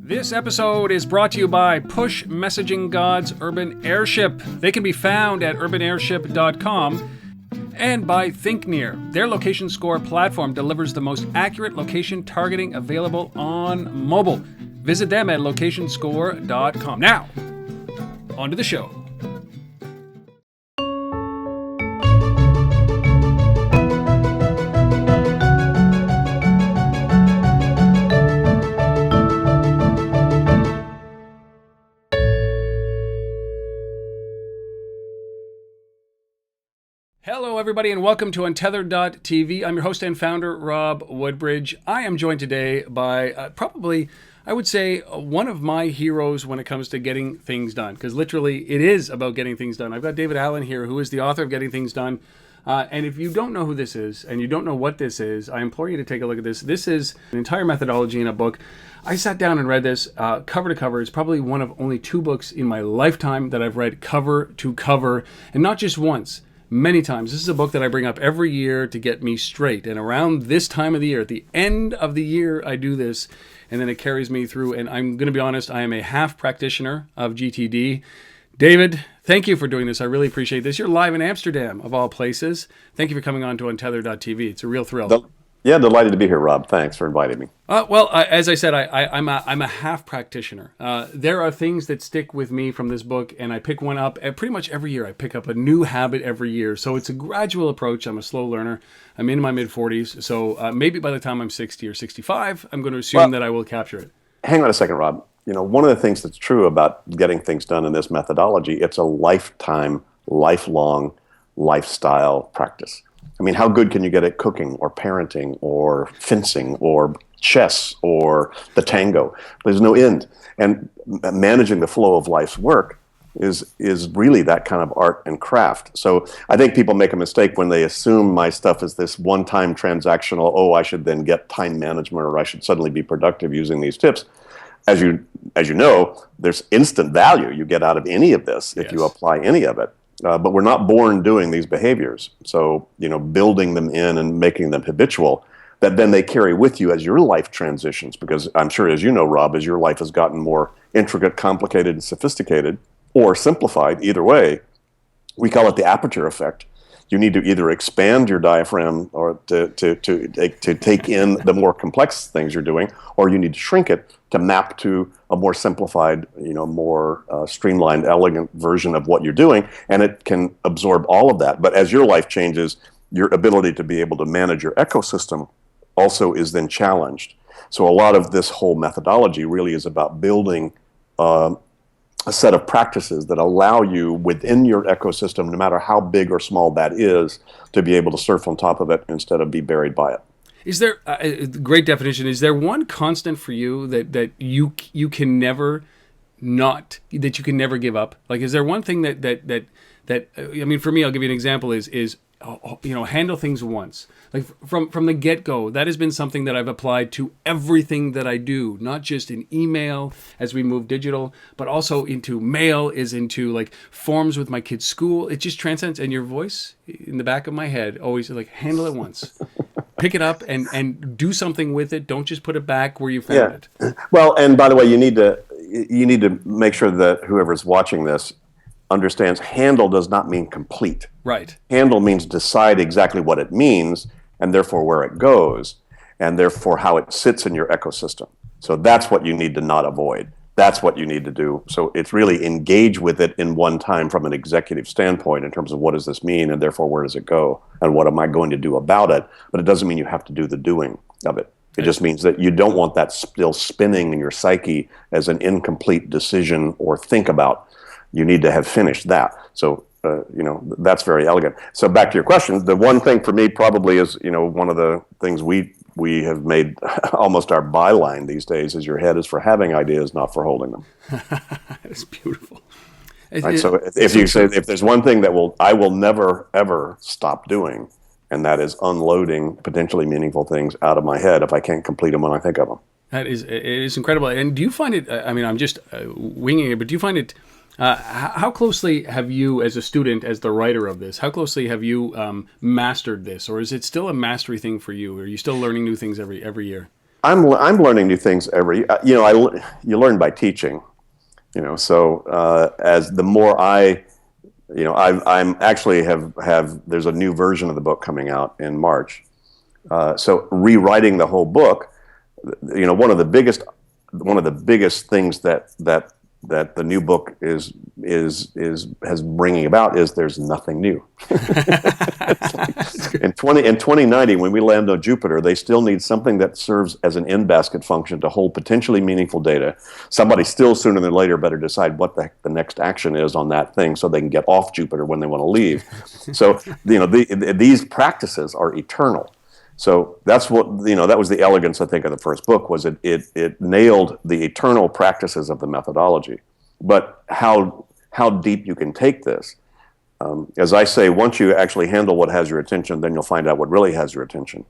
This episode is brought to you by Push Messaging Gods Urban Airship. They can be found at urbanairship.com. And by ThinkNear. Their location score platform delivers the most accurate location targeting available on mobile. Visit them at locationscore.com. Now, on to the show. Hello, everybody, and welcome to Untethered.tv. I'm your host and founder, Rob Woodbridge. I am joined today by probably, I would say, one of my heroes when it comes to getting things done, because literally it is about getting things done. I've got David Allen here, who is the author of Getting Things Done. And if you don't know who this is, and you don't know what this is, I implore you to take a look at this. This is an entire methodology in a book. I sat down and read this cover to cover. It's probably one of only two books in my lifetime that I've read cover to cover, and not just once. Many times. This is a book that I bring up every year to get me straight. And around this time of the year, at the end of the year, I do this, and then it carries me through. And I'm going to be honest, I am a half practitioner of GTD. David, thank you for doing this. I really appreciate this. You're live in Amsterdam, of all places. Thank you for coming on to Untethered.tv. It's a real thrill. Yeah, delighted to be here, Rob. Thanks for inviting me. As I said, I'm a half practitioner. There are things that stick with me from this book, and I pick one up pretty much every year. I pick up a new habit every year. So it's a gradual approach. I'm a slow learner. I'm in my mid-40s. So maybe by the time I'm 60 or 65, I'm going to assume that I will capture it. Hang on a second, Rob. You know, one of the things that's true about getting things done in this methodology, it's a lifetime, lifelong lifestyle practice. I mean, how good can you get at cooking or parenting or fencing or chess or the tango? There's no end. And managing the flow of life's work is really that kind of art and craft. So I think people make a mistake when they assume my stuff is this one-time transactional, I should then get time management or I should suddenly be productive using these tips. As you know, there's instant value you get out of any of this if you apply any of it. But we're not born doing these behaviors. So, building them in and making them habitual, that then they carry with you as your life transitions. Because I'm sure, as you know, Rob, as your life has gotten more intricate, complicated, and sophisticated, or simplified, either way, we call it the aperture effect. You need to either expand your diaphragm or to take in the more complex things you're doing, or you need to shrink it to map to a more simplified, more streamlined, elegant version of what you're doing, and it can absorb all of that. But as your life changes, your ability to be able to manage your ecosystem also is then challenged. So a lot of this whole methodology really is about building a set of practices that allow you within your ecosystem, no matter how big or small that is, to be able to surf on top of it instead of be buried by it. Is there great definition? Is there one constant for you that you can never that you can never give up? Like, is there one thing that I mean, for me, I'll give you an example. Is handle things once. Like from the get-go, that has been something that I've applied to everything that I do, not just in email as we move digital, but also into mail, into like forms with my kids' school. It just transcends. And your voice in the back of my head always like, handle it once. Pick it up and do something with it. Don't just put it back where you found it. Well, and by the way, you need to make sure that whoever's watching this understands handle does not mean complete. Right. Handle means decide exactly what it means and therefore where it goes and therefore how it sits in your ecosystem. So that's what you need to not avoid. That's what you need to do. So it's really engage with it in one time from an executive standpoint in terms of what does this mean and therefore where does it go and what am I going to do about it? But it doesn't mean you have to do the doing of it. It just means that you don't want that still spinning in your psyche as an incomplete decision or think about. You need to have finished that. So, that's very elegant. So back to your question, the one thing for me probably is, one of the things we have made almost our byline these days is your head is for having ideas, not for holding them. It's beautiful. Right? So if there's one thing that I will never, ever stop doing, and that is unloading potentially meaningful things out of my head if I can't complete them when I think of them. It is incredible. And do you find it, I'm just winging it, but do you find it, how closely have you, as a student, as the writer of this, how closely have you mastered this? Or is it still a mastery thing for you? Are you still learning new things every year? I'm learning new things every. You learn by teaching. So as the more I'm actually have there's a new version of the book coming out in March. So rewriting the whole book, one of the biggest things that the new book has bringing about is there's nothing new. In 2090, when we land on Jupiter, they still need something that serves as an in-basket function to hold potentially meaningful data. Somebody still sooner than later better decide what the heck the next action is on that thing so they can get off Jupiter when they want to leave. So these practices are eternal. So that's what that was the elegance, I think, of the first book, was it nailed the eternal practices of the methodology. But how deep you can take this, as I say, once you actually handle what has your attention, then you'll find out what really has your attention.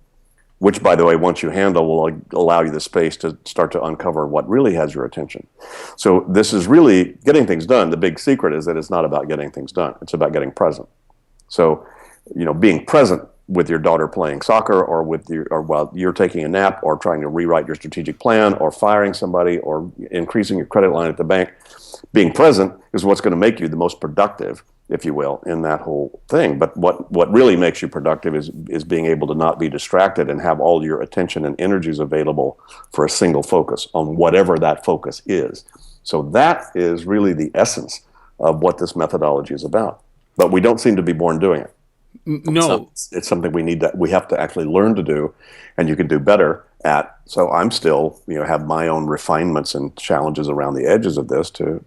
Which, by the way, once you handle, will allow you the space to start to uncover what really has your attention. So this is really getting things done. The big secret is that it's not about getting things done; it's about getting present. So, being present with your daughter playing soccer, or while you're taking a nap, or trying to rewrite your strategic plan, or firing somebody, or increasing your credit line at the bank. Being present is what's going to make you the most productive, if you will, in that whole thing. But what really makes you productive is being able to not be distracted and have all your attention and energies available for a single focus on whatever that focus is. So that is really the essence of what this methodology is about. But we don't seem to be born doing it. No, it's something we have to actually learn to do, and you can do better at. So I'm still, have my own refinements and challenges around the edges of this to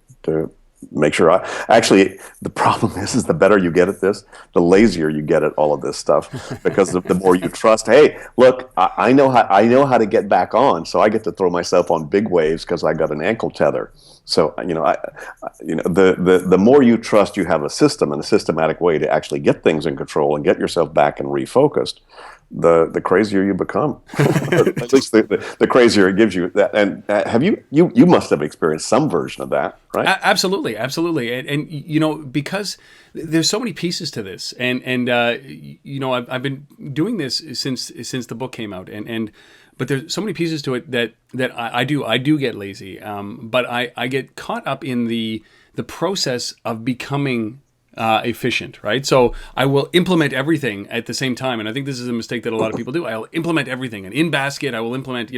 make sure the problem is the better you get at this, the lazier you get at all of this stuff, because the more you trust, hey, look, I know how to get back on, so I get to throw myself on big waves because I got an ankle tether. So, the more you trust you have a system and a systematic way to actually get things in control and get yourself back and refocused, the crazier you become. At least the crazier it gives you that. And have you must have experienced some version of that, right? Absolutely. And because there's so many pieces to this, and I've been doing this since the book came out, but there's so many pieces to it that I do get lazy, but I get caught up in the process of becoming efficient, right? So I will implement everything at the same time, and I think this is a mistake that a lot of people do. I'll implement everything, and in basket, I will implement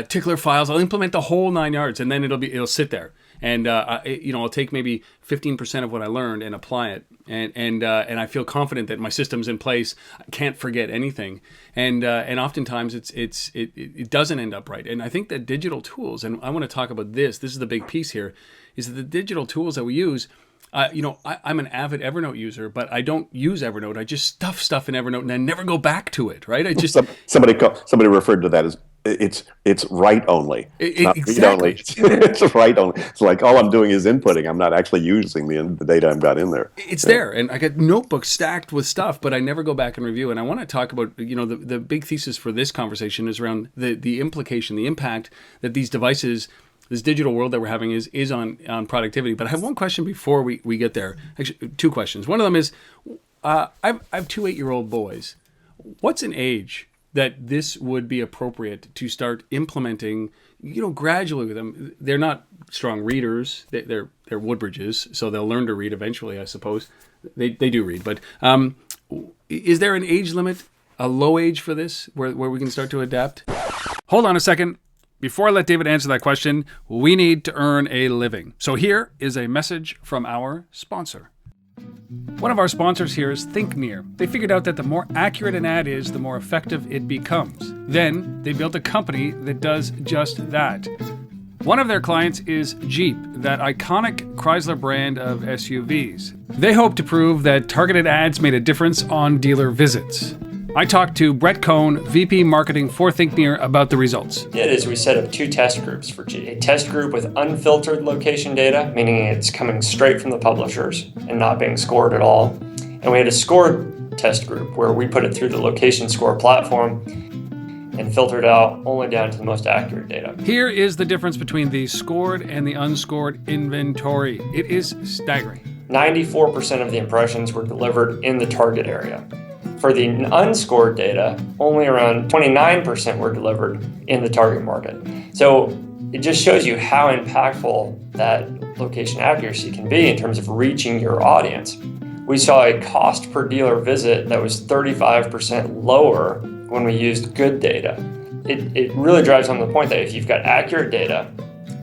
tickler files. I'll implement the whole 9 yards, and then it'll sit there, and I'll take maybe 15% of what I learned and apply it, and I feel confident that my system's in place. I can't forget anything, and oftentimes it doesn't end up right. And I think that digital tools, and I want to talk about this. This is the big piece here, is that the digital tools that we use. I'm an avid Evernote user, but I don't use Evernote. I just stuff in Evernote and I never go back to it, right? I just somebody referred to that as it's write only. It's not exactly. read only. It's write only. It's like all I'm doing is inputting. I'm not actually using the data I've got in there. It's there, and I got notebooks stacked with stuff, but I never go back and review. And I want to talk about the big thesis for this conversation is around the implication, the impact that these devices, this digital world that we're having is on productivity. But I have one question before we get there. Actually, two questions. One of them is, I have two 8-year-old boys. What's an age that this would be appropriate to start implementing, gradually with them? They're not strong readers. They're Woodbridges, so they'll learn to read eventually, I suppose. They do read. But is there an age limit, a low age for this, where we can start to adapt? Hold on a second. Before I let David answer that question, we need to earn a living. So here is a message from our sponsor. One of our sponsors here is ThinkNear. They figured out that the more accurate an ad is, the more effective it becomes. Then they built a company that does just that. One of their clients is Jeep, that iconic Chrysler brand of SUVs. They hope to prove that targeted ads made a difference on dealer visits. I talked to Brett Cohn, VP Marketing for ThinkNear, about the results. What we did is we set up 2 test groups for G. A test group with unfiltered location data, meaning it's coming straight from the publishers and not being scored at all. And we had a scored test group where we put it through the location score platform and filtered out only down to the most accurate data. Here is the difference between the scored and the unscored inventory. It is staggering. 94% of the impressions were delivered in the target area. For the unscored data, only around 29% were delivered in the target market. So it just shows you how impactful that location accuracy can be in terms of reaching your audience. We saw a cost per dealer visit that was 35% lower when we used good data. It really drives home the point that if you've got accurate data,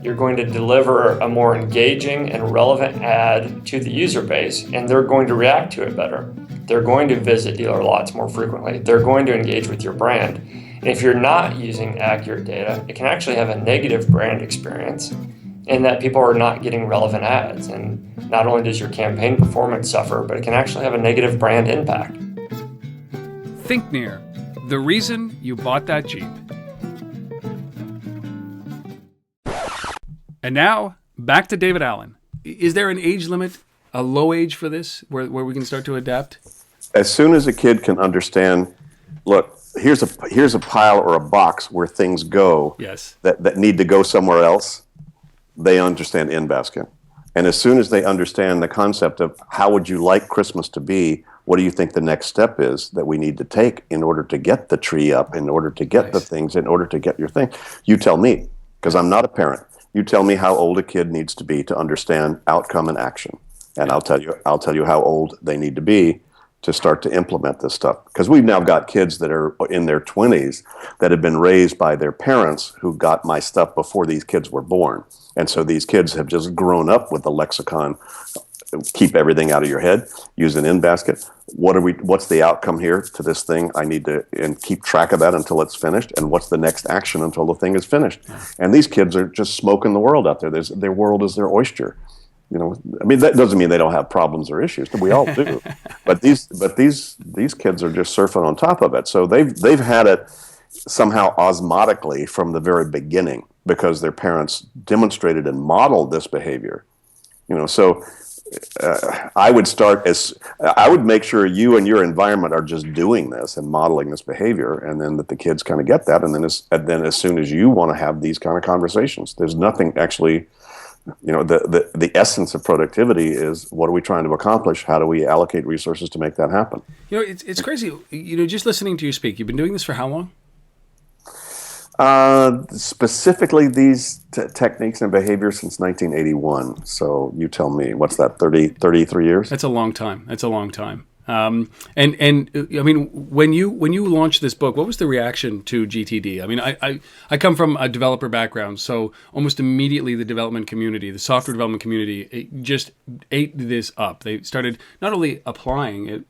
you're going to deliver a more engaging and relevant ad to the user base, and they're going to react to it better. They're going to visit dealer lots more frequently. They're going to engage with your brand. And if you're not using accurate data, it can actually have a negative brand experience in that people are not getting relevant ads. And not only does your campaign performance suffer, but it can actually have a negative brand impact. Think near. The reason you bought that Jeep. And now, back to David Allen. Is there an age limit, a low age for this, where we can start to adapt? As soon as a kid can understand, look, here's a pile or a box where things go Yes. that need to go somewhere else, they understand in-basket. And as soon as they understand the concept of how would you like Christmas to be, what do you think the next step is that we need to take in order to get the tree up, in order to get the things, in order to get your thing? You tell me, because I'm not a parent. You tell me how old a kid needs to be to understand outcome and action. And I'll tell you how old they need to be to start to implement this stuff. Because we've now got kids that are in their 20s that have been raised by their parents who got my stuff before these kids were born. And so these kids have just grown up with the lexicon, keep everything out of your head, use an in-basket. What's the outcome here to this thing? I need to and keep track of that until it's finished. And what's the next action until the thing is finished? And these kids are just smoking the world out there. Their world is their oyster. You know, I mean, that doesn't mean they don't have problems or issues. We all do. But these kids are just surfing on top of it. So they've had it somehow osmotically from the very beginning because their parents demonstrated and modeled this behavior. You know, so I would make sure you and your environment are just doing this and modeling this behavior, and then that the kids kind of get that, and then as soon as you want to have these kind of conversations, there's nothing actually. You know, the essence of productivity is what are we trying to accomplish? How do we allocate resources to make that happen? You know, it's crazy. You know, just listening to you speak, you've been doing this for how long? Specifically these techniques and behaviors since 1981. So you tell me, what's that, 33 years? That's a long time. And I mean, when you launched this book, what was the reaction to GTD? I mean, I come from a developer background, so almost immediately the development community, the software development community, it just ate this up. They started not only applying it,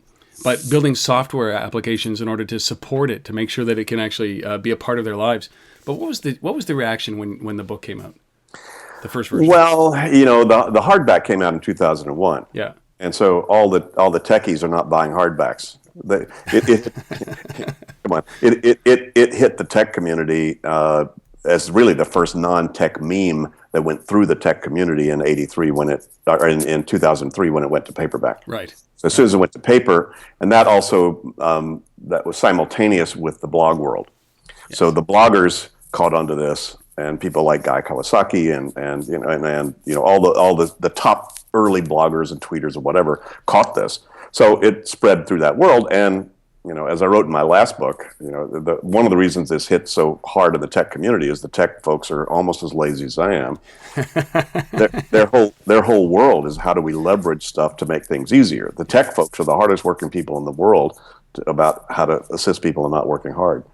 but building software applications in order to support it, to make sure that it can actually be a part of their lives. But what was the reaction when the book came out, the first version? Well, you know, the hardback came out in 2001. Yeah. And so all the techies are not buying hardbacks. Come on, it hit the tech community as really the first non-tech meme that went through the tech community in '83 in 2003 when it went to paperback. Right. So as soon as it went to paper, and that also that was simultaneous with the blog world. Yes. So the bloggers caught onto this, and people like Guy Kawasaki and all the top early bloggers and tweeters and whatever caught this. So it spread through that world. And, you know, as I wrote in my last book, you know, one of the reasons this hit so hard in the tech community is the tech folks are almost as lazy as I am. Their whole world is how do we leverage stuff to make things easier. The tech folks are the hardest working people in the world about how to assist people in not working hard,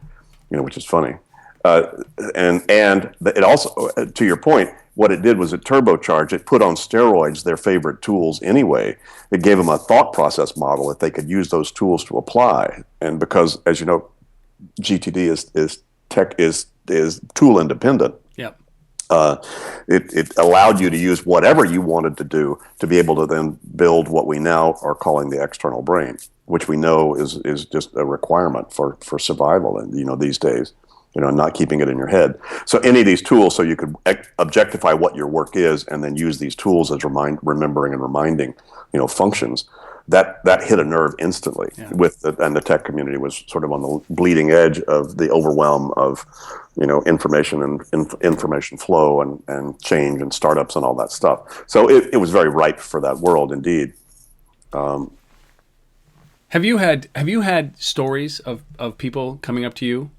you know, which is funny. And it also, to your point, what it did was it turbocharged, it put on steroids their favorite tools anyway. It gave them a thought process model that they could use those tools to apply. And because, as you know, GTD is tool independent. Yep. It allowed you to use whatever you wanted to do to be able to then build what we now are calling the external brain, which we know is just a requirement for survival, and you know, these days. You know, not keeping it in your head. So any of these tools, so you could objectify what your work is, and then use these tools as remembering and reminding, you know, functions. That hit a nerve instantly. Yeah. And the tech community was sort of on the bleeding edge of the overwhelm of, you know, information and information flow and change and startups and all that stuff. So it was very ripe for that world indeed. Have you had stories of people coming up to you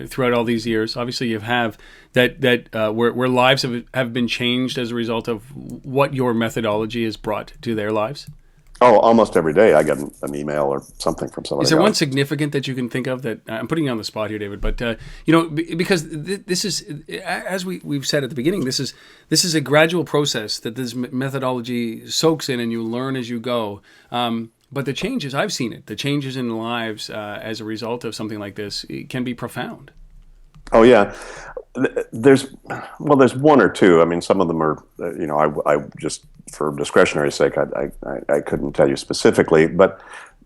throughout all these years? Obviously, you have where lives have been changed as a result of what your methodology has brought to their lives. Oh, almost every day I get an email or something from somebody Is there one else. significant that you can think of that I'm putting you on the spot here, David? But because this is, as we've said at the beginning, this is a gradual process that this methodology soaks in, and you learn as you go. But the changes, I've seen it, the changes in lives as a result of something like this, it can be profound. Oh yeah, there's one or two. I mean, some of them are I just for discretionary sake I couldn't tell you specifically, but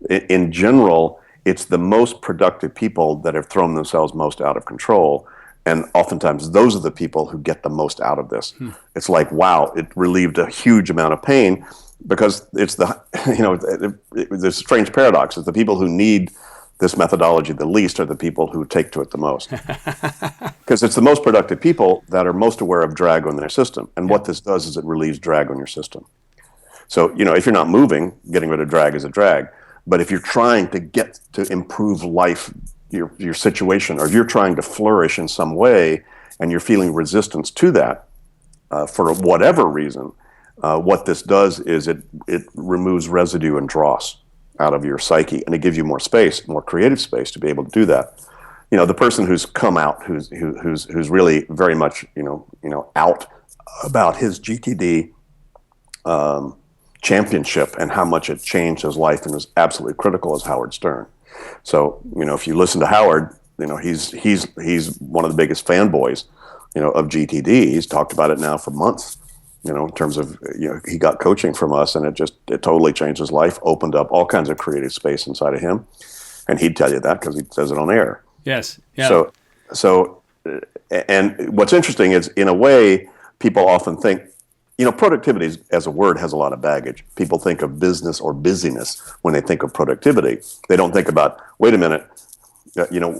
in general, it's the most productive people that have thrown themselves most out of control. And oftentimes, those are the people who get the most out of this. It's like, wow, it relieved a huge amount of pain because it's there's a strange paradox. It's the people who need this methodology the least are the people who take to it the most. Because it's the most productive people that are most aware of drag on their system. And what this does is it relieves drag on your system. So, if you're not moving, getting rid of drag is a drag. But if you're trying to get to improve life, your situation, or if you're trying to flourish in some way and you're feeling resistance to that for whatever reason, what this does is it removes residue and dross out of your psyche, and it gives you more space, more creative space to be able to do that. The person who's come out, who's really very much out about his GTD championship and how much it changed his life and was absolutely critical is Howard Stern. So if you listen to Howard, he's one of the biggest fanboys of GTD. He's talked about it now for months. In terms of, he got coaching from us and it totally changed his life, opened up all kinds of creative space inside of him. And he'd tell you that because he says it on air. Yes. Yeah. And what's interesting is, in a way, people often think, productivity as a word has a lot of baggage. People think of business or busyness when they think of productivity. They don't think about, wait a minute,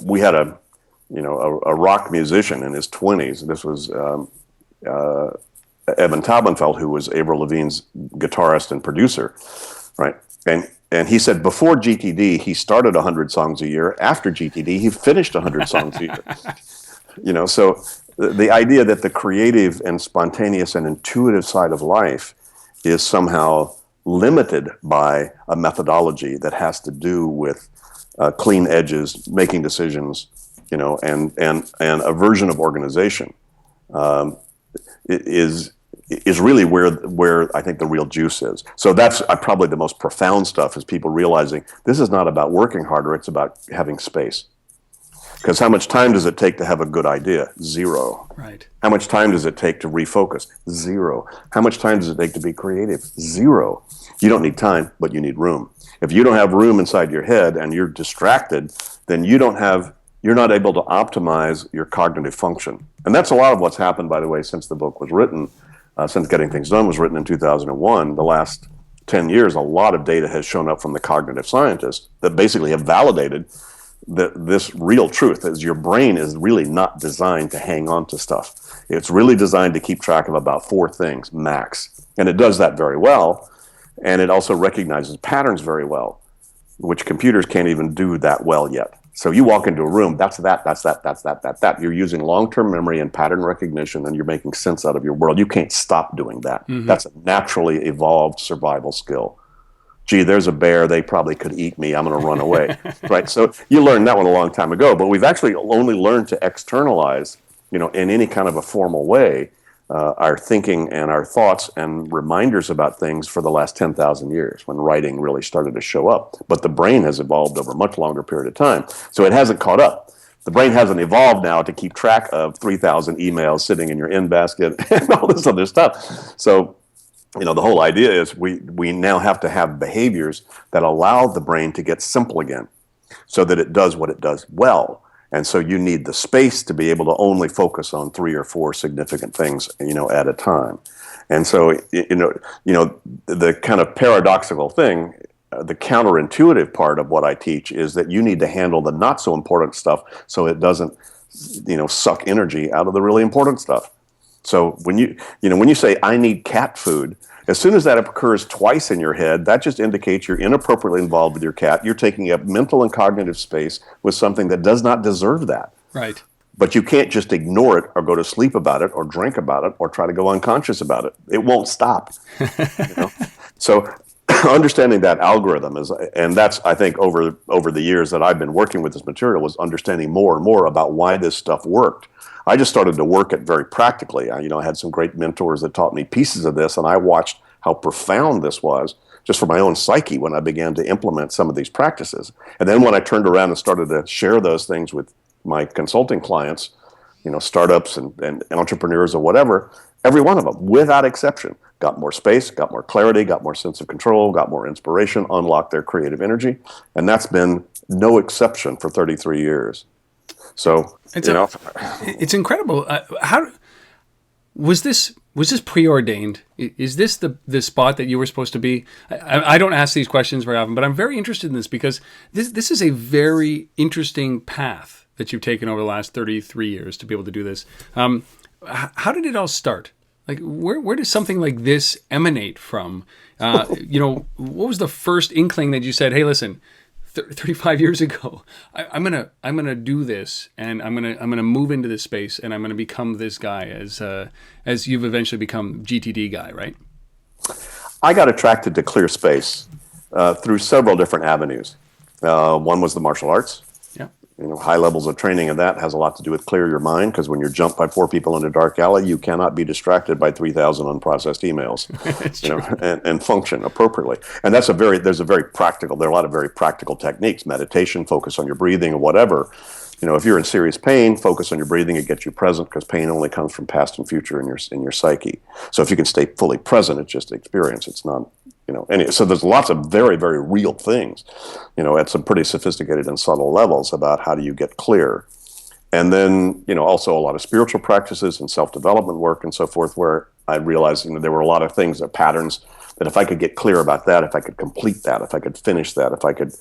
we had a rock musician in his 20s. This was, Evan Taubenfeld, who was Avril Lavigne's guitarist and producer, right? And he said before GTD, he started 100 songs a year. After GTD, he finished 100 songs a year. So the idea that the creative and spontaneous and intuitive side of life is somehow limited by a methodology that has to do with clean edges, making decisions, and a version of organization is really where I think the real juice is. So that's probably the most profound stuff, is people realizing this is not about working harder, it's about having space. Because how much time does it take to have a good idea? 0. Right. How much time does it take to refocus? 0. How much time does it take to be creative? 0. You don't need time, but you need room. If you don't have room inside your head and you're distracted, then you're not able to optimize your cognitive function. And that's a lot of what's happened, by the way, since the book was written. Since Getting Things Done was written in 2001, the last 10 years, a lot of data has shown up from the cognitive scientists that basically have validated this real truth, is your brain is really not designed to hang on to stuff. It's really designed to keep track of about 4 things, max. And it does that very well. And it also recognizes patterns very well, which computers can't even do that well yet. So you walk into a room, that's that. You're using long-term memory and pattern recognition, and you're making sense out of your world. You can't stop doing that. Mm-hmm. That's a naturally evolved survival skill. Gee, there's a bear. They probably could eat me. I'm going to run away. Right? So you learned that one a long time ago. But we've actually only learned to externalize, in any kind of a formal way, our thinking and our thoughts and reminders about things for the last 10,000 years, when writing really started to show up. But the brain has evolved over a much longer period of time. So it hasn't caught up. The brain hasn't evolved now to keep track of 3,000 emails sitting in your in basket and all this other stuff. So, the whole idea is we now have to have behaviors that allow the brain to get simple again so that it does what it does well. And so you need the space to be able to only focus on 3 or 4 significant things, at a time. And so, the kind of paradoxical thing, the counterintuitive part of what I teach is that you need to handle the not so important stuff so it doesn't, suck energy out of the really important stuff. So when you say, I need cat food, As soon as that occurs twice in your head, that just indicates you're inappropriately involved with your cat. You're taking up mental and cognitive space with something that does not deserve that. Right. But you can't just ignore it or go to sleep about it or drink about it or try to go unconscious about it. It won't stop. You know? So understanding that algorithm is, and that's, I think, over the years that I've been working with this material, was understanding more and more about why this stuff worked. I just started to work it very practically. I had some great mentors that taught me pieces of this, and I watched how profound this was just for my own psyche when I began to implement some of these practices. And then when I turned around and started to share those things with my consulting clients, startups and entrepreneurs or whatever, every one of them, without exception, got more space, got more clarity, got more sense of control, got more inspiration, unlocked their creative energy. And that's been no exception for 33 years. So, it's incredible. How was this preordained? Is this the spot that you were supposed to be? I don't ask these questions very often, but I'm very interested in this because this is a very interesting path that you've taken over the last 33 years to be able to do this. How did it all start? Like, where does something like this emanate from? What was the first inkling that you said, "Hey, listen, 35 years ago, I'm gonna do this, and I'm gonna move into this space, and I'm gonna become this guy," as you've eventually become GTD guy, right? I got attracted to clear space through several different avenues. One was the martial arts. Yeah. High levels of training in that has a lot to do with clear your mind, because when you're jumped by 4 people in a dark alley, you cannot be distracted by 3,000 unprocessed emails, and function appropriately. And there are a lot of very practical techniques, meditation, focus on your breathing or whatever. If you're in serious pain, focus on your breathing. It gets you present, because pain only comes from past and future in your psyche. So if you can stay fully present, it's just experience. It's not, so there's lots of very, very real things, at some pretty sophisticated and subtle levels about how do you get clear. And then, also a lot of spiritual practices and self-development work and so forth, where I realized, there were a lot of things, patterns, that if I could get clear about that, if I could complete that, if I could finish that, if I could,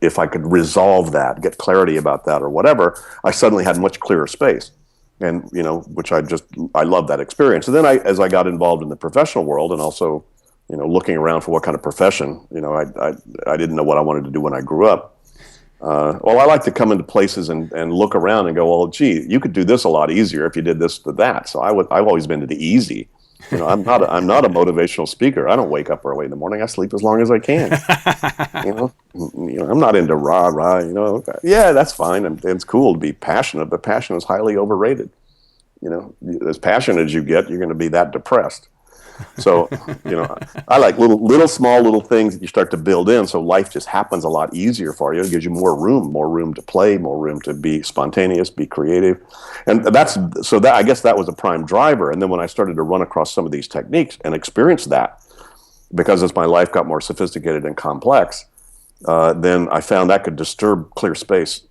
if I could resolve that, get clarity about that or whatever, I suddenly had much clearer space. And, which I love that experience. And then as I got involved in the professional world, and also, looking around for what kind of profession, I didn't know what I wanted to do when I grew up. I like to come into places and look around and go, well, gee, you could do this a lot easier if you did this to that. So I've always been to the easy. I'm not a motivational speaker. I don't wake up early in the morning. I sleep as long as I can. I'm not into rah. Yeah, that's fine. And it's cool to be passionate, but passion is highly overrated. As passionate as you get, you're going to be that depressed. So, I like little small things that you start to build in, so life just happens a lot easier for you. It gives you more room to play, more room to be spontaneous, be creative. And I guess that was a prime driver. And then when I started to run across some of these techniques and experience that, because as my life got more sophisticated and complex, then I found that could disturb clear space,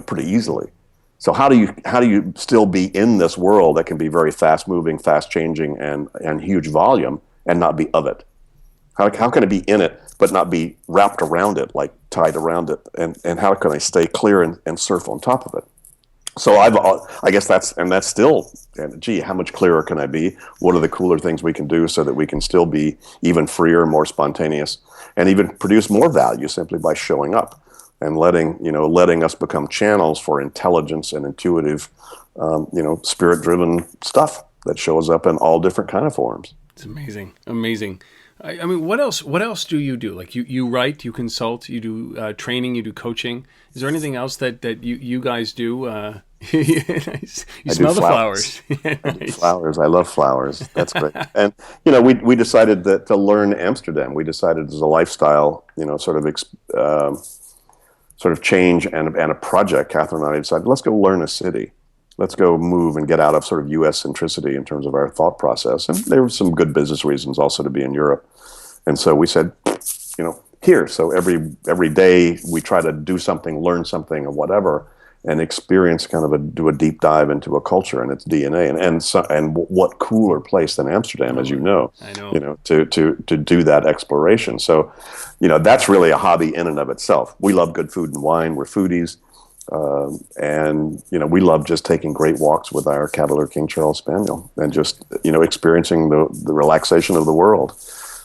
pretty easily. So how do you still be in this world that can be very fast moving, fast changing, and huge volume, and not be of it? How can I be in it but not be wrapped around it, like tied around it? And how can I stay clear and surf on top of it? So I guess that's still, gee, how much clearer can I be? What are the cooler things we can do so that we can still be even freer, more spontaneous, and even produce more value simply by showing up and letting us become channels for intelligence and intuitive, spirit-driven stuff that shows up in all different kind of forms. It's amazing. I mean, what else do you do? Like you write, you consult, you do training, you do coaching. Is there anything else that you guys do? You smell the flowers. Nice. Flowers. I love flowers. That's great. And we decided that to learn Amsterdam. We decided as a lifestyle, sort of change and a project. Catherine and I decided, let's go learn a city. Let's go move and get out of sort of U.S. centricity in terms of our thought process. And there were some good business reasons also to be in Europe. And so we said, here. So every day we try to do something, learn something or whatever, and experience do a deep dive into a culture and its DNA. And what cooler place than Amsterdam, as you know, to do that exploration. So, that's really a hobby in and of itself. We love good food and wine. We're foodies. And, we love just taking great walks with our Cavalier King Charles Spaniel and just, experiencing the relaxation of the world.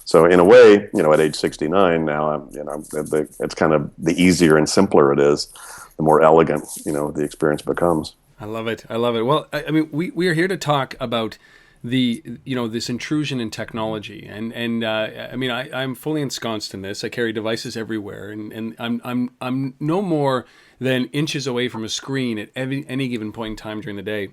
So in a way, at age 69 now, it's kind of the easier and simpler it is, the more elegant, the experience becomes. I love it. I love it. Well, I mean, we are here to talk about this intrusion in technology, and I mean, I'm fully ensconced in this. I carry devices everywhere, and I'm no more than inches away from a screen at any given point in time during the day.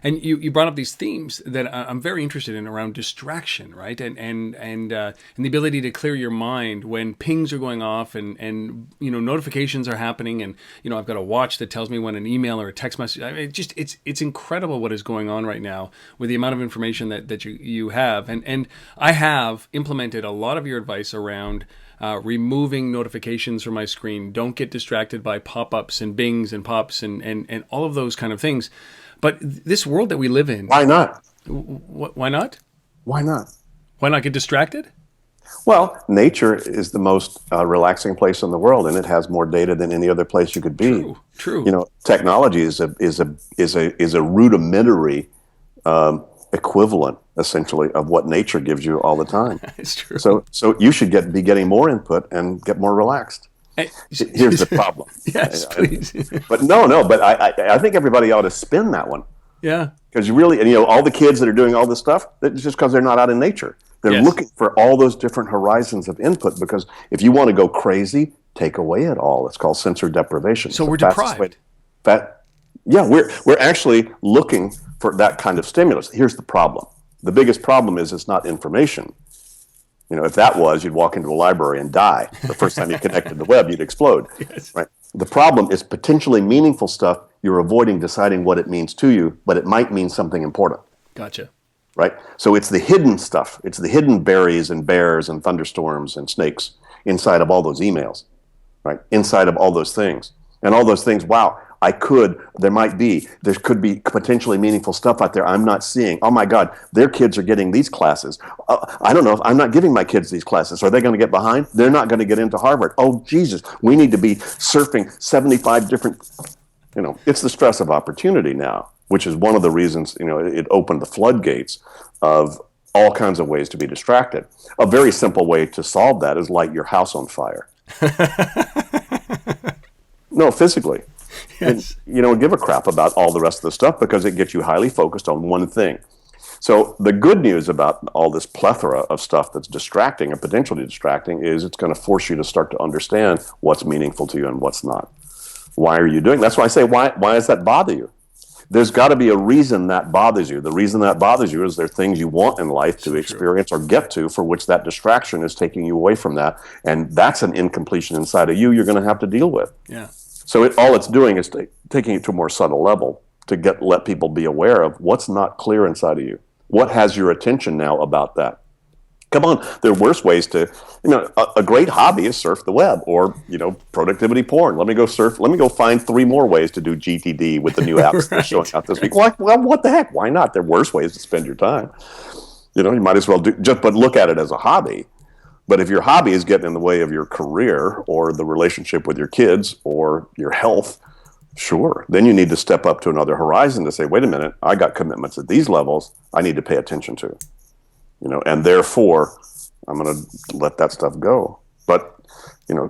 And you brought up these themes that I'm very interested in around distraction, right? And the ability to clear your mind when pings are going off and notifications are happening, and I've got a watch that tells me when an email or a text message. I mean, it's incredible what is going on right now with the amount of information that you have, and I have implemented a lot of your advice around removing notifications from my screen. Don't get distracted by pop-ups and bings and pops and all of those kind of things. But this world that we live in... Why not? Why not? Why not? Why not get distracted? Well, nature is the most relaxing place in the world, and it has more data than any other place you could be. True. Technology is a rudimentary equivalent, essentially, of what nature gives you all the time. It's true. So you should be getting more input and get more relaxed. Here's the problem. Yes, please. But but I think everybody ought to spin that one. Yeah. Because you really, all the kids that are doing all this stuff, it's just because they're not out in nature. They're looking for all those different horizons of input, because if you want to go crazy, take away it all. It's called sensor deprivation. So we're deprived. We're actually looking for that kind of stimulus. Here's the problem. The biggest problem is it's not information. If that was, you'd walk into a library and die. The first time you connected the web, you'd explode. Yes. Right? The problem is potentially meaningful stuff. You're avoiding deciding what it means to you, but it might mean something important. Gotcha. Right? So it's the hidden stuff. It's the hidden berries and bears and thunderstorms and snakes inside of all those emails, right? Inside of all those things. And all those things, wow, there could be potentially meaningful stuff out there I'm not seeing. Oh my God, their kids are getting these classes. I don't know if I'm not giving my kids these classes. Are they going to get behind? They're not going to get into Harvard. Oh, Jesus, we need to be surfing 75 different, it's the stress of opportunity now, which is one of the reasons, it opened the floodgates of all kinds of ways to be distracted. A very simple way to solve that is light your house on fire. No, physically. Yes. And, give a crap about all the rest of the stuff, because it gets you highly focused on one thing. So the good news about all this plethora of stuff that's distracting and potentially distracting is it's going to force you to start to understand what's meaningful to you and what's not. Why are you doing? That's why I say, why does that bother you? There's got to be a reason that bothers you. The reason that bothers you is there are things you want in life to experience or get to, for which that distraction is taking you away from that. And that's an incompletion inside of you you're going to have to deal with. Yeah. So all it's doing is taking it to a more subtle level to let people be aware of what's not clear inside of you. What has your attention now about that? Come on, there are worse ways to, a great hobby is surf the web, or, productivity porn. Let me go find 3 more ways to do GTD with the new apps that are showing out this week. Well, what the heck? Why not? There are worse ways to spend your time. You might as well but look at it as a hobby. But if your hobby is getting in the way of your career or the relationship with your kids or your health, sure, then you need to step up to another horizon to say, wait a minute, I got commitments at these levels I need to pay attention to. And therefore, I'm going to let that stuff go. But,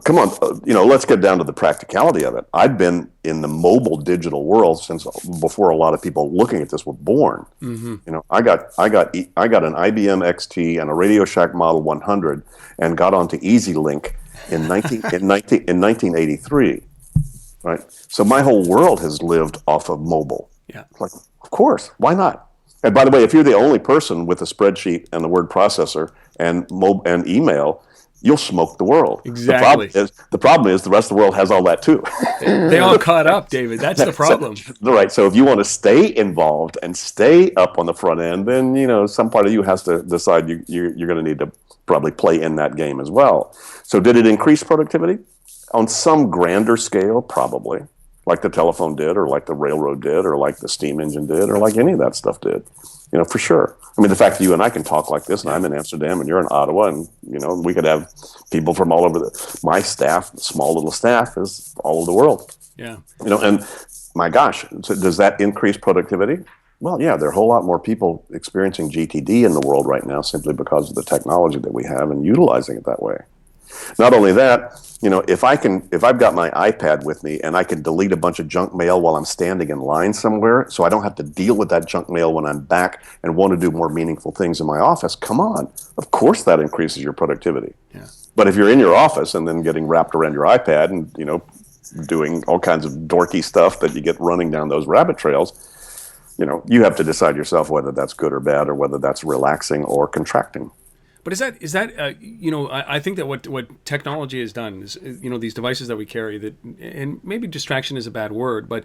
come on, let's get down to the practicality of it. I've been in the mobile digital world since before a lot of people looking at this were born. Mm-hmm. I got an IBM XT and a Radio Shack Model 100 and got onto EasyLink in 1983. Right? So my whole world has lived off of mobile. Yeah. Like, of course, why not? And by the way, if you're the only person with a spreadsheet and the word processor and email, you'll smoke the world. Exactly. The problem is the rest of the world has all that too. They all caught up, David. That's the problem. Right. So if you want to stay involved and stay up on the front end, then some part of you has to decide you're going to need to probably play in that game as well. So did it increase productivity? On some grander scale, probably. like the telephone did, or like the railroad did, or like the steam engine did, or like any of that stuff did. For sure. I mean, the fact that you and I can talk like this, and I'm in Amsterdam, and you're in Ottawa, and we could have people from all over my staff, small little staff, is all over the world. Yeah. And my gosh, so does that increase productivity? Well, yeah, there are a whole lot more people experiencing GTD in the world right now simply because of the technology that we have and utilizing it that way. Not only that, if I've got my iPad with me and I can delete a bunch of junk mail while I'm standing in line somewhere, so I don't have to deal with that junk mail when I'm back and want to do more meaningful things in my office, come on. Of course that increases your productivity. Yeah. But if you're in your office and then getting wrapped around your iPad and, doing all kinds of dorky stuff that you get running down those rabbit trails, you have to decide yourself whether that's good or bad, or whether that's relaxing or contracting. But is that I think that what technology has done is, these devices that we carry, that, and maybe distraction is a bad word, but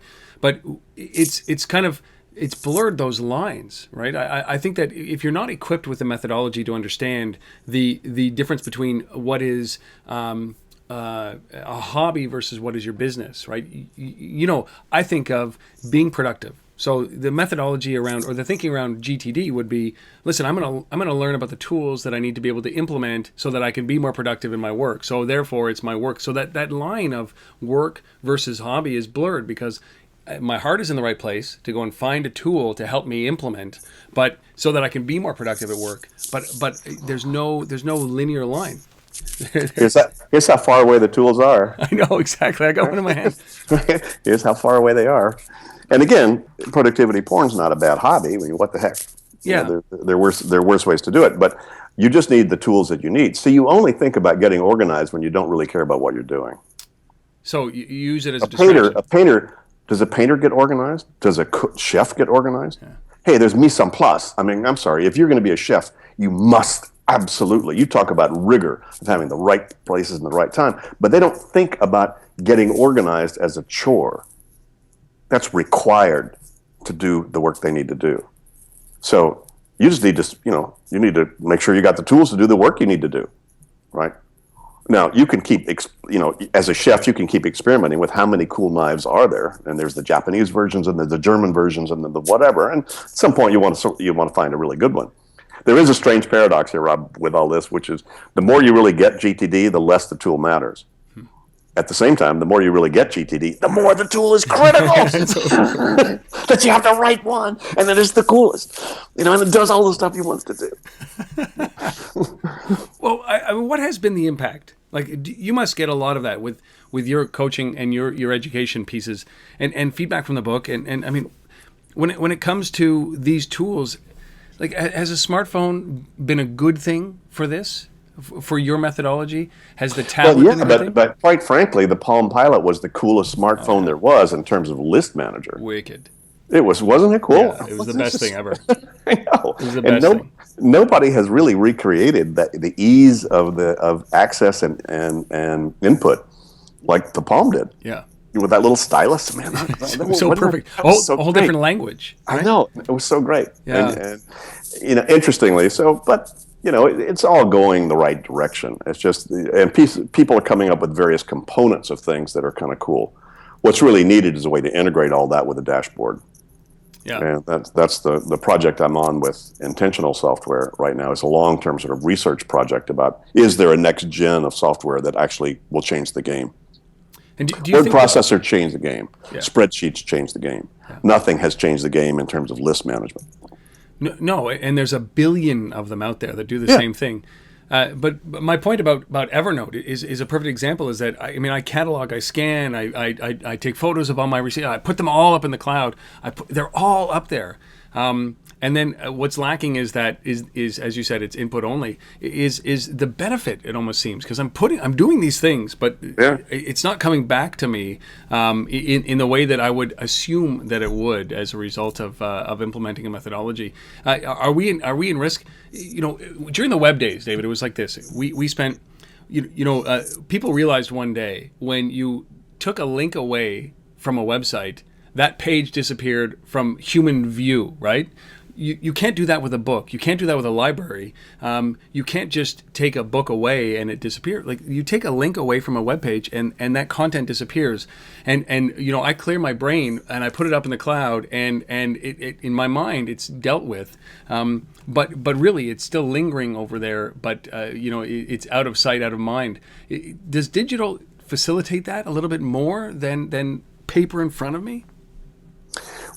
it's kind of, it's blurred those lines, right? I think that if you're not equipped with the methodology to understand the difference between what is a hobby versus what is your business, right? I think of being productive. So the methodology around, or the thinking around GTD would be, listen, I'm gonna learn about the tools that I need to be able to implement so that I can be more productive in my work. So therefore, it's my work. So that line of work versus hobby is blurred, because my heart is in the right place to go and find a tool to help me implement, but so that I can be more productive at work. But there's no linear line. Here's how far away the tools are. I know, exactly. I got one in my hand. Here's how far away they are. And again, productivity porn's not a bad hobby. I mean, what the heck? Yeah. There are worse ways to do it, but you just need the tools that you need. So you only think about getting organized when you don't really care about what you're doing. So you use it as a distraction. Does a painter get organized? Does a chef get organized? Yeah. Hey, there's mise en place. I mean, I'm sorry. If you're going to be a chef, you must absolutely. You talk about rigor of having the right places in the right time, but they don't think about getting organized as a chore. That's required to do the work they need to do. So you just need to, you need to make sure you got the tools to do the work you need to do, right? Now, you can keep, as a chef, you can keep experimenting with how many cool knives are there. And there's the Japanese versions, and there's the German versions, and the whatever. And at some point, you want to find a really good one. There is a strange paradox here, Rob, with all this, which is the more you really get GTD, the less the tool matters. At the same time, the more you really get GTD, the more the tool is critical. That you have the right one, and that it's the coolest, and it does all the stuff you want to do. Well, I mean, what has been the impact? Like, you must get a lot of that with your coaching and your education pieces and feedback from the book. And I mean, when it comes to these tools, like, has a smartphone been a good thing for this? For your methodology? Has the tablet been a good thing? But quite frankly, the Palm Pilot was the coolest smartphone there was in terms of list manager. Wicked. It wasn't it cool? Yeah, it was the best thing ever. I know. It was the best thing. Nobody has really recreated the ease of access and input like the Palm did. Yeah. With that little stylus, man. It was so perfect. A whole different language. Right? I know. It was so great. Yeah. And interestingly, but it's all going the right direction. It's just, and people are coming up with various components of things that are kind of cool. What's really needed is a way to integrate all that with a dashboard. Yeah. And that's the project I'm on with Intentional Software right now. It's a long-term sort of research project about, is there a next gen of software that actually will change the game? And do you Word think processor changed the game. Yeah. Spreadsheets changed the game. Yeah. Nothing has changed the game in terms of list management. No, and there's a billion of them out there that do the same thing. But my point about Evernote is a perfect example. Is that I catalog, I scan, I take photos of all my receipts, I put them all up in the cloud. They're all up there. And then what's lacking is as you said, it's input only. Is the benefit? It almost seems, because I'm doing these things, but it's not coming back to me in the way that I would assume that it would as a result of implementing a methodology. Are we in risk? During the web days, David, it was like this. We spent, people realized one day when you took a link away from a website, that page disappeared from human view, right? you can't do that with a book. You can't do that with a library. You can't just take a book away and it disappears. Like you take a link away from a web page and that content disappears. And I clear my brain and I put it up in the cloud and it in my mind it's dealt with. But really it's still lingering over there. But it's out of sight, out of mind. Does digital facilitate that a little bit more than paper in front of me?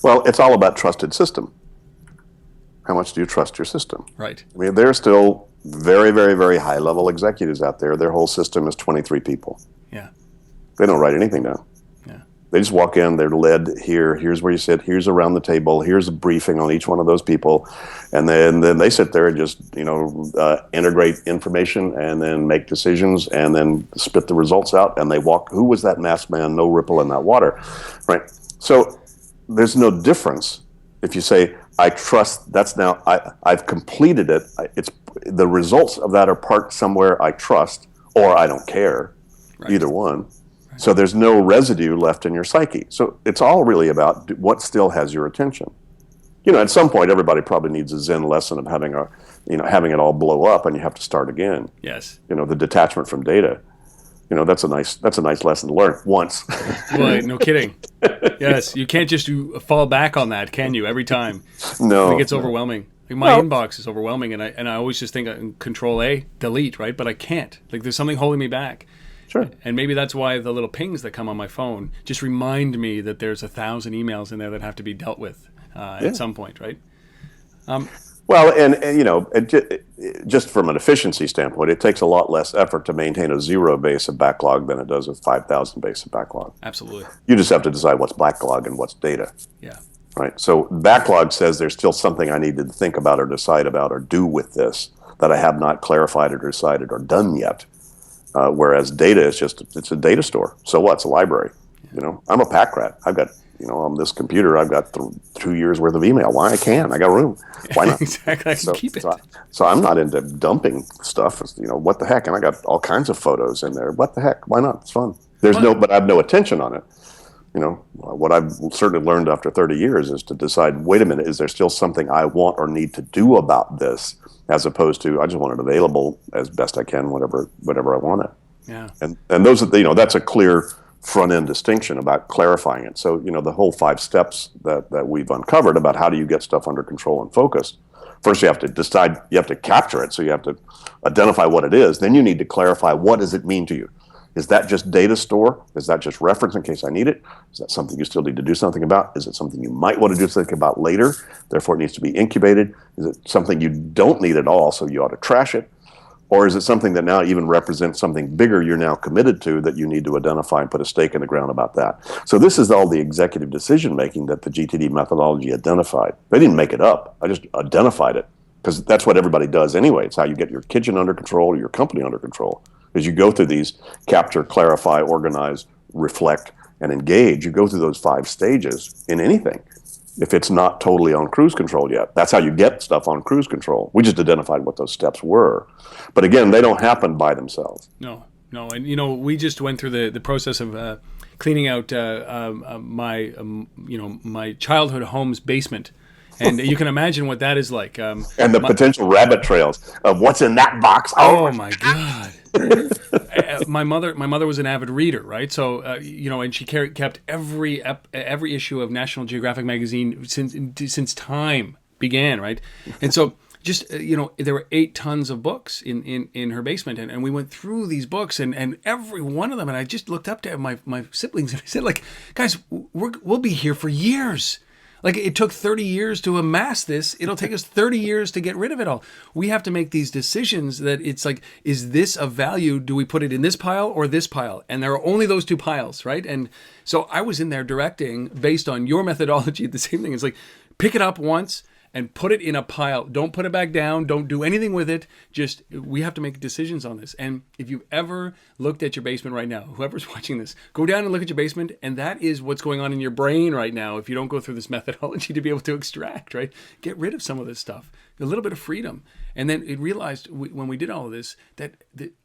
Well, it's all about trusted system. How much do you trust your system? Right. I mean, there are still very, very, very high-level executives out there. Their whole system is 23 people. Yeah. They don't write anything down. Yeah. They just walk in, they're led here, here's where you sit, here's around the table, here's a briefing on each one of those people. And then they sit there and just, integrate information and then make decisions and then spit the results out. And they walk, who was that masked man? No ripple in that water, right? So there's no difference if you say, I trust, that's now, I've completed it. It's the results of that are parked somewhere I trust, or I don't care, right. Either one. Right. So there's no residue left in your psyche. So it's all really about what still has your attention. At some point, everybody probably needs a Zen lesson of having it all blow up and you have to start again. Yes. The detachment from data. That's a nice lesson to learn once. Well, no kidding. Yes, you can't just fall back on that, can you? Every time. No, it gets overwhelming. Like my inbox is overwhelming, and I always just think I can Control A, delete, right? But I can't. Like there's something holding me back. Sure. And maybe that's why the little pings that come on my phone just remind me that there's 1,000 emails in there that have to be dealt with at some point, right? Well, and just from an efficiency standpoint, it takes a lot less effort to maintain a 0 base of backlog than it does with 5,000 base of backlog. Absolutely. You just have to decide what's backlog and what's data. Yeah. Right. So backlog says there's still something I need to think about or decide about or do with this that I have not clarified or decided or done yet. Whereas data is it's a data store. So what? It's a library. Yeah. I'm a pack rat. I've got on this computer, I've got 2 years worth of email. Why? I can. I got room. Why not? Exactly. I can keep it. So I'm not into dumping stuff. What the heck? And I got all kinds of photos in there. What the heck? Why not? It's fun. But I have no attention on it. What I've certainly learned after 30 years is to decide, wait a minute, is there still something I want or need to do about this, as opposed to I just want it available as best I can, whatever I want it. Yeah. And those are that's a clear front-end distinction about clarifying it. So, the whole 5 steps that we've uncovered about how do you get stuff under control and focused. First, you have to decide, you have to capture it. So you have to identify what it is. Then you need to clarify, what does it mean to you? Is that just data store? Is that just reference in case I need it? Is that something you still need to do something about? Is it something you might want to do something about later? Therefore, it needs to be incubated. Is it something you don't need at all, so you ought to trash it? Or is it something that now even represents something bigger you're now committed to that you need to identify and put a stake in the ground about that? So this is all the executive decision making that the GTD methodology identified. They didn't make it up. I just identified it because that's what everybody does anyway. It's how you get your kitchen under control or your company under control. As you go through these capture, clarify, organize, reflect, and engage, you go through those 5 stages in anything. If it's not totally on cruise control yet. That's how you get stuff on cruise control. We just identified what those steps were. But again, they don't happen by themselves. No. And, we just went through the process of cleaning out my childhood home's basement. And you can imagine what that is like. And the potential rabbit trails of what's in that box. Oh my God. My mother was an avid reader, right? So, and she kept every issue of National Geographic magazine since time began, right? And so just, there were 8 tons of books in her basement. And we went through these books and every one of them. And I just looked up to my siblings and I said, like, guys, we'll be here for years. Like, it took 30 years to amass this. It'll take us 30 years to get rid of it all. We have to make these decisions that it's like, is this of value? Do we put it in this pile or this pile? And there are only those 2 piles, right? And so I was in there directing based on your methodology. The same thing. It's like, pick it up once and put it in a pile. Don't put it back down. Don't do anything with it. Just, we have to make decisions on this. And if you've ever looked at your basement right now, whoever's watching this, go down and look at your basement. And that is what's going on in your brain right now. If you don't go through this methodology to be able to extract, right? Get rid of some of this stuff, a little bit of freedom. And then it realized when we did all of this, that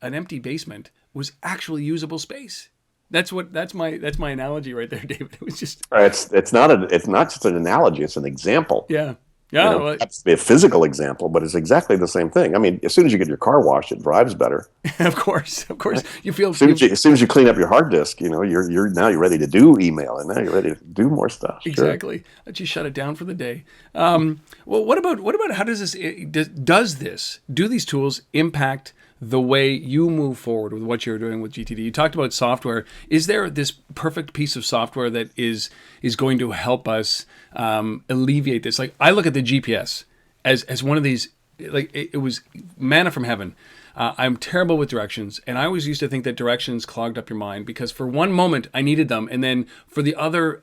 an empty basement was actually usable space. That's my analogy right there, David. It was just, it's not just an analogy. It's an example. Yeah. Yeah, You know, well, that's a physical example, but it's exactly the same thing. I mean, as soon as you get your car washed, it drives better. of course. Right? You feel As soon as you clean up your hard disk, you know, you're ready to do email, and now you're ready to do more stuff. Sure. exactly. Let you shut it down for the day. Well, what about how does do these tools impact the way you move forward with what you're doing with GTD? You talked about software. Is there this perfect piece of software that is going to help us alleviate this? Like, I look at the GPS as one of these, like it was manna from heaven. I'm terrible with directions, and I always used to think that directions clogged up your mind because for one moment I needed them, and then for the other,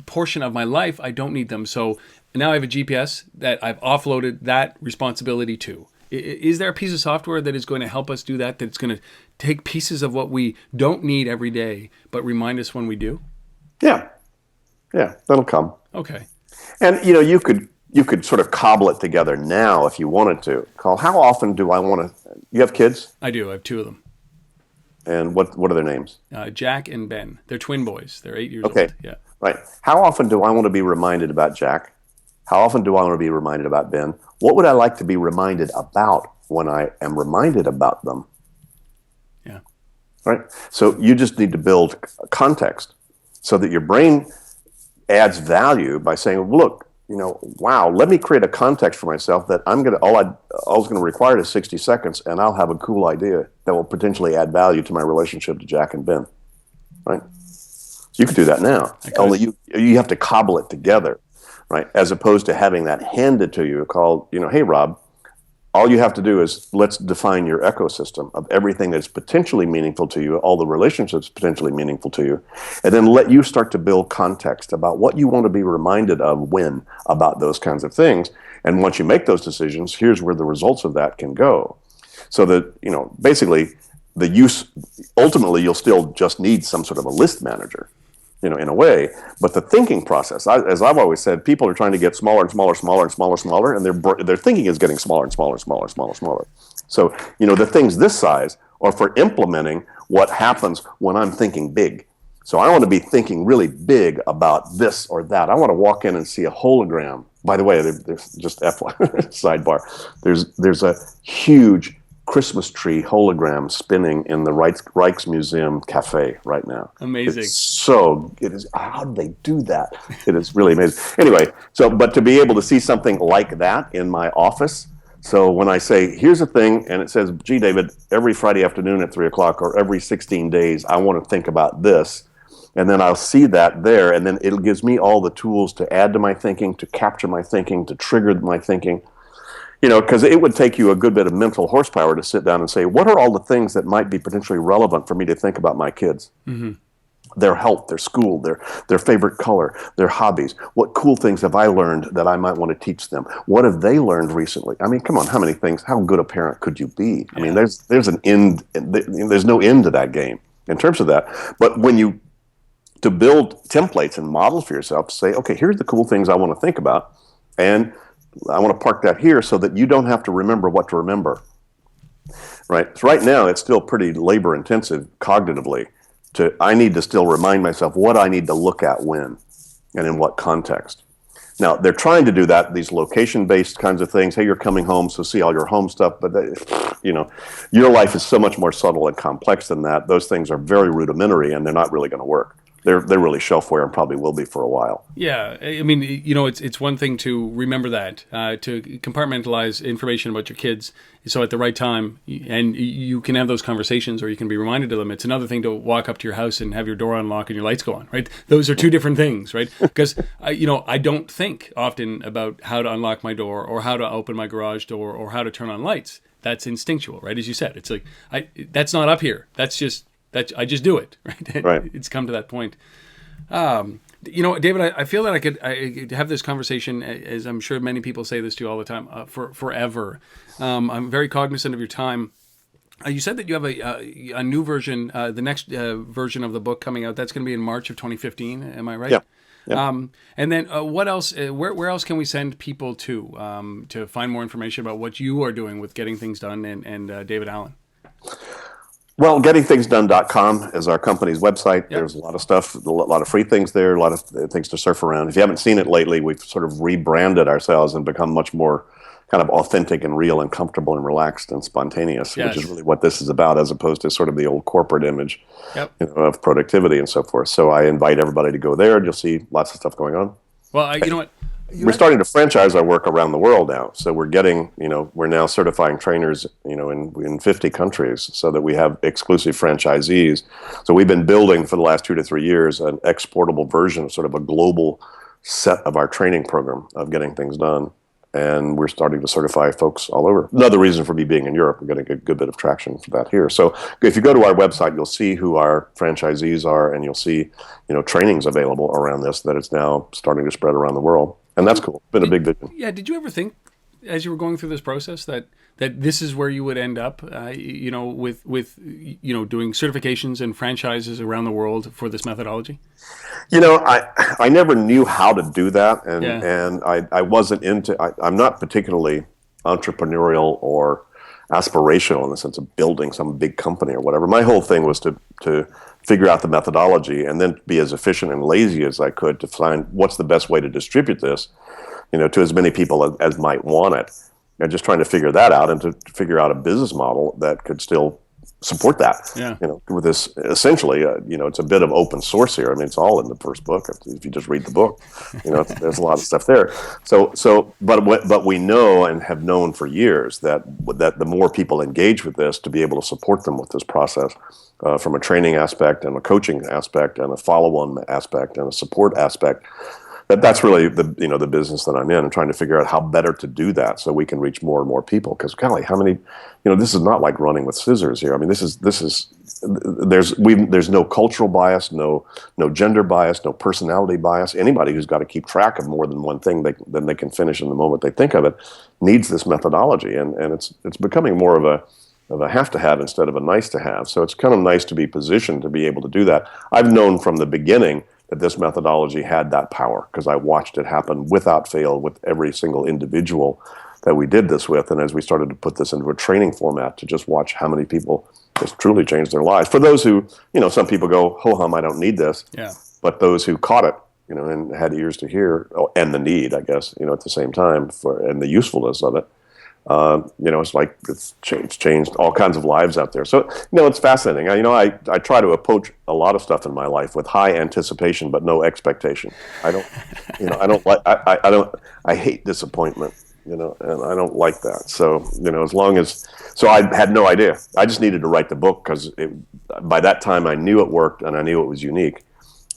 portion of my life I don't need them. So now I have a GPS that I've offloaded that responsibility to. Is there a piece of software that is going to help us do that? That's going to take pieces of what we don't need every day, but remind us when we do? Yeah, yeah, that'll come. Okay. And you could sort of cobble it together now if you wanted to. Call, how often do I want to? You have kids? I do. I have two of them. And what are their names? Jack and Ben. They're twin boys. They're 8 years Okay. old. Yeah. Right. How often do I want to be reminded about Jack? How often do I want to be reminded about Ben? What would I like to be reminded about when I am reminded about them? Yeah. Right. So you just need to build context so that your brain adds value by saying, look, wow, let me create a context for myself that all I was going to require is 60 seconds, and I'll have a cool idea that will potentially add value to my relationship to Jack and Ben. Right? So you can do that now. Only you have to cobble it together, right? As opposed to having that handed to you called, hey, Rob, all you have to do is let's define your ecosystem of everything that's potentially meaningful to you, all the relationships potentially meaningful to you, and then let you start to build context about what you want to be reminded of when about those kinds of things. And once you make those decisions, here's where the results of that can go. So that, basically the use, ultimately you'll still just need some sort of a list manager, in a way. But the thinking process, as I've always said, people are trying to get smaller and smaller, smaller and smaller, smaller, and their thinking is getting smaller and smaller, smaller, smaller, smaller. So, the things this size are for implementing what happens when I'm thinking big. So I want to be thinking really big about this or that. I want to walk in and see a hologram. By the way, there's just sidebar. There's a huge Christmas tree hologram spinning in the Rijksmuseum cafe right now. Amazing. It is, how do they do that? It is really amazing. Anyway, but to be able to see something like that in my office. So when I say, here's a thing, and it says, gee, David, every Friday afternoon at 3:00 or every 16 days, I want to think about this. And then I'll see that there, and then it gives me all the tools to add to my thinking, to capture my thinking, to trigger my thinking. Because it would take you a good bit of mental horsepower to sit down and say, what are all the things that might be potentially relevant for me to think about my kids? Mm-hmm. Their health, their school, their favorite color, their hobbies. What cool things have I learned that I might want to teach them? What have they learned recently? I mean, come on, how many things? How good a parent could you be? Yeah. I mean, there's an end. There's no end to that game in terms of that. But to build templates and models for yourself to say, okay, here's the cool things I want to think about, and I want to park that here so that you don't have to remember what to remember. Right? So right now, it's still pretty labor intensive cognitively. I need to still remind myself what I need to look at when and in what context. Now, they're trying to do that, these location-based kinds of things. Hey, you're coming home, so see all your home stuff. But, your life is so much more subtle and complex than that. Those things are very rudimentary, and they're not really going to work. They're really shelfware and probably will be for a while. Yeah, I mean, it's one thing to remember that, to compartmentalize information about your kids, so at the right time, and you can have those conversations, or you can be reminded of them. It's another thing to walk up to your house and have your door unlock and your lights go on, right? Those are two different things, right? Because I don't think often about how to unlock my door, or how to open my garage door, or how to turn on lights. That's instinctual, right? As you said, it's like that's not up here. That's just. That I just do it, right? Right. It's come to that point. David, I feel that I could have this conversation, as I'm sure many people say this to you all the time, for forever. I'm very cognizant of your time. You said that you have a new version, the next version of the book coming out. That's going to be in March of 2015. Am I right? Yeah. Yeah. And then what else? Where else can we send people to find more information about what you are doing with getting things done and David Allen? Well, gettingthingsdone.com is our company's website. Yep. There's a lot of stuff, a lot of free things there, a lot of things to surf around. If you haven't seen it lately, we've sort of rebranded ourselves and become much more kind of authentic and real and comfortable and relaxed and spontaneous, Yes. which is really what this is about, as opposed to sort of the old corporate image Yep. of productivity and so forth. So I invite everybody to go there, and you'll see lots of stuff going on. Well, you know what? We're starting to franchise our work around the world now. So we're getting, we're now certifying trainers, in 50 countries, so that we have exclusive franchisees. So we've been building for the last 2 to 3 years an exportable version of sort of a global set of our training program of getting things done. And we're starting to certify folks all over. Another reason for me being in Europe, we're getting a good bit of traction for that here. So if you go to our website, you'll see who our franchisees are, and you'll see, trainings available around this, that it's now starting to spread around the world. And that's cool. It's been a big vision. Yeah. Did you ever think, as you were going through this process, that this is where you would end up, with doing certifications and franchises around the world for this methodology? I never knew how to do that, and Yeah. and I wasn't into. I'm not particularly entrepreneurial or aspirational in the sense of building some big company or whatever. My whole thing was to figure out the methodology and then be as efficient and lazy as I could to find what's the best way to distribute this, to as many people as might want it. And just trying to figure that out, and to figure out a business model that could still support that. Yeah. With this, essentially, it's a bit of open source here. I mean, it's all in the first book. If you just read the book, there's a lot of stuff there. But we know and have known for years that the more people engage with this, to be able to support them with this process, from a training aspect and a coaching aspect and a follow-on aspect and a support aspect, that's really the business that I'm in, and trying to figure out how better to do that so we can reach more and more people. Because golly, how many, this is not like running with scissors here. I mean, there's no cultural bias, no gender bias, no personality bias. Anybody who's got to keep track of more than one thing then they can finish in the moment they think of it needs this methodology, and it's becoming more of a have to have instead of a nice to have. So it's kind of nice to be positioned to be able to do that. I've known from the beginning that this methodology had that power, because I watched it happen without fail with every single individual that we did this with. And as we started to put this into a training format, to just watch how many people just truly changed their lives. For those who, some people go, ho hum, I don't need this. Yeah. But those who caught it, and had ears to hear, and the need, I guess, at the same time, and the usefulness of it, it's like it's changed all kinds of lives out there. So, it's fascinating. I try to approach a lot of stuff in my life with high anticipation but no expectation. I hate disappointment, and I don't like that. So, I had no idea. I just needed to write the book, because by that time I knew it worked and I knew it was unique.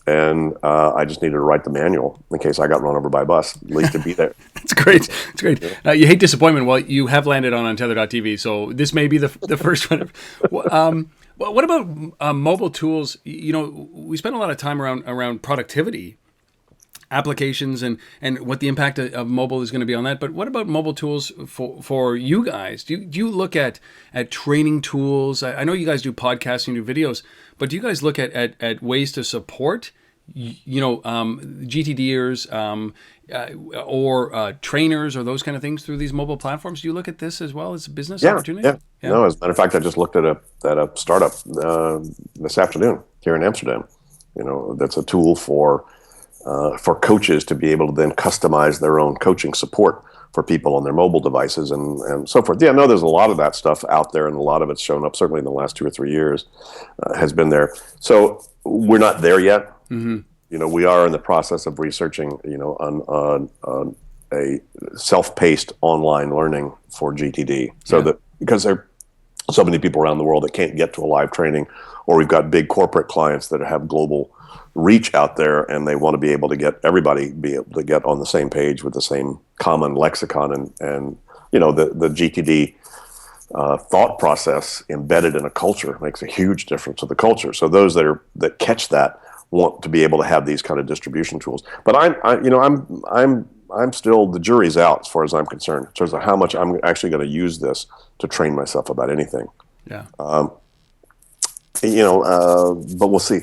And I just needed to write the manual in case I got run over by a bus, at least to be there. It's great. It's great. You hate disappointment. Well, you have landed on Untether.tv, so this may be the first one. What about mobile tools? We spend a lot of time around productivity applications and what the impact of mobile is going to be on that. But what about mobile tools for you guys? Do you look at training tools? I know you guys do podcasting, do videos, but do you guys look at ways to support, GTDers or trainers or those kind of things through these mobile platforms? Do you look at this as well as a business opportunity? Yeah. No, as a matter of fact, I just looked at a startup this afternoon here in Amsterdam. That's a tool for coaches to be able to then customize their own coaching support for people on their mobile devices and so forth. Yeah, no, there's a lot of that stuff out there, and a lot of it's shown up, certainly in the last 2 or 3 years, has been there. So we're not there yet. Mm-hmm. We are in the process of researching, on a self-paced online learning for GTD. So that, because there are so many people around the world that can't get to a live training, or we've got big corporate clients that have global reach out there, and they want to be able to get everybody on the same page with the same common lexicon and the GTD thought process embedded in a culture makes a huge difference to the culture. So those that catch that want to be able to have these kind of distribution tools. But I'm still, the jury's out as far as I'm concerned in terms of how much I'm actually going to use this to train myself about anything. Yeah. But we'll see.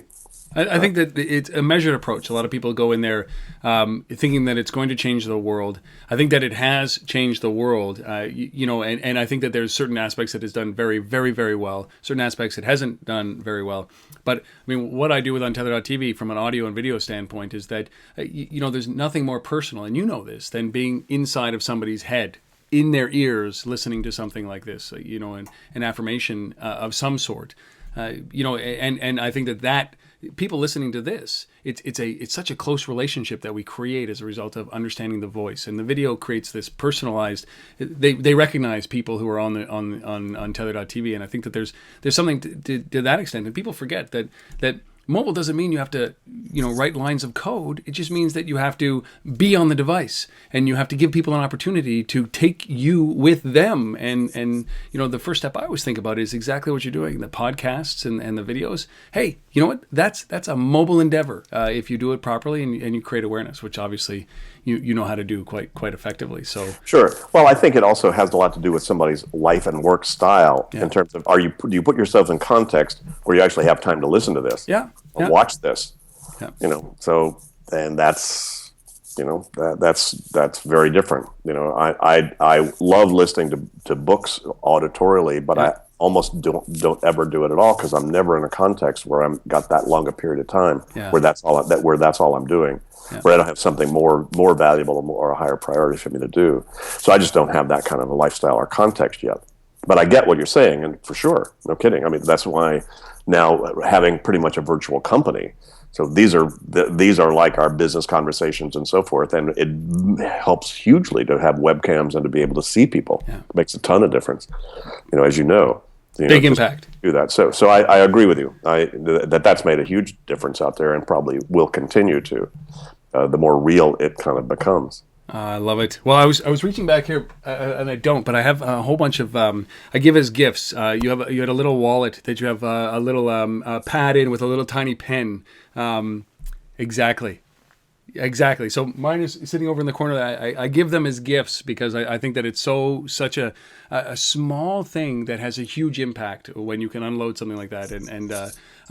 I think that it's a measured approach. A lot of people go in there thinking that it's going to change the world. I think that it has changed the world, and I think that there's certain aspects that it's done very, very, very well. Certain aspects it hasn't done very well. But I mean, what I do with Untether.tv from an audio and video standpoint is that, there's nothing more personal, and you know this, than being inside of somebody's head, in their ears, listening to something like this, an affirmation of some sort. And I think that people listening to this, it's such a close relationship that we create as a result of understanding the voice, and the video creates this personalized. They recognize people who are on Tether.tv, and I think that there's something to that extent, and people forget that mobile doesn't mean you have to, write lines of code. It just means that you have to be on the device, and you have to give people an opportunity to take you with them. And the first step I always think about is exactly what you're doing, the podcasts and the videos. Hey, you know what? That's a mobile endeavor if you do it properly and you create awareness, which obviously you know how to do quite effectively. So sure. Well, I think it also has a lot to do with somebody's life and work style in terms of do you put yourselves in context where you actually have time to listen to this? Yeah. Watch this, Yeah. And that's very different. I love listening to books auditorially, but I almost don't ever do it at all because I'm never in a context where I'm got that long a period of time where that's all I'm doing, where I don't have something more valuable or a higher priority for me to do. So I just don't have that kind of a lifestyle or context yet. But I get what you're saying, and for sure, no kidding. I mean, that's why now having pretty much a virtual company. So these are like our business conversations and so forth, and it helps hugely to have webcams and to be able to see people. Yeah. It makes a ton of difference, as you know. Big impact. Do that. So I agree with you. That's made a huge difference out there, and probably will continue to. The more real it kind of becomes. I love it. Well, I was reaching back here, and I don't, but I have a whole bunch of I give as gifts. You had a little wallet that you have a little pad in with a little tiny pen. Exactly. So mine is sitting over in the corner. I give them as gifts because I think that it's such a small thing that has a huge impact when you can unload something like that.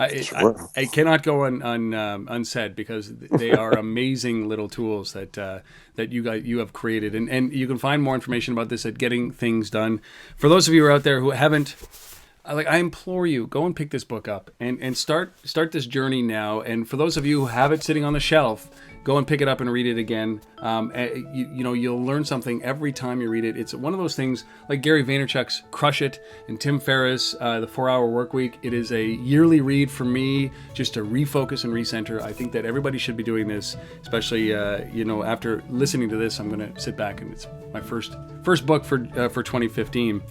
I cannot go unsaid because they are amazing little tools that you have created. And you can find more information about this at Getting Things Done. For those of you who are out there who haven't, I implore you, go and pick this book up and start this journey now. And for those of you who have it sitting on the shelf, go and pick it up and read it again. You'll learn something every time you read it. It's one of those things like Gary Vaynerchuk's Crush It and Tim Ferriss, The 4-Hour Workweek. It is a yearly read for me just to refocus and recenter. I think that everybody should be doing this, especially, after listening to this, I'm going to sit back and it's my first book for 2015.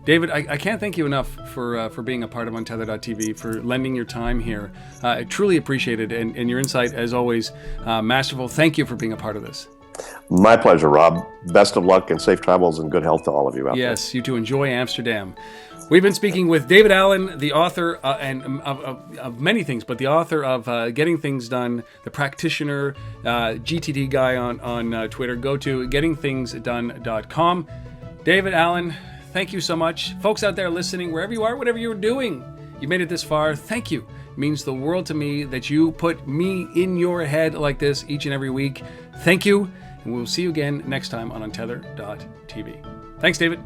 David, I can't thank you enough for being a part of Untether.tv, for lending your time here. I truly appreciate it, and your insight, as always, masterful. Thank you for being a part of this. My pleasure, Rob. Best of luck and safe travels and good health to all of you out there. Yes, you too. Enjoy Amsterdam. We've been speaking with David Allen, the author of many things, but the author of Getting Things Done, the practitioner, GTD guy on Twitter. Go to gettingthingsdone.com. David Allen, thank you so much. Folks out there listening, wherever you are, whatever you're doing, you made it this far. Thank you. It means the world to me that you put me in your head like this each and every week. Thank you. And we'll see you again next time on Untether.tv. Thanks, David.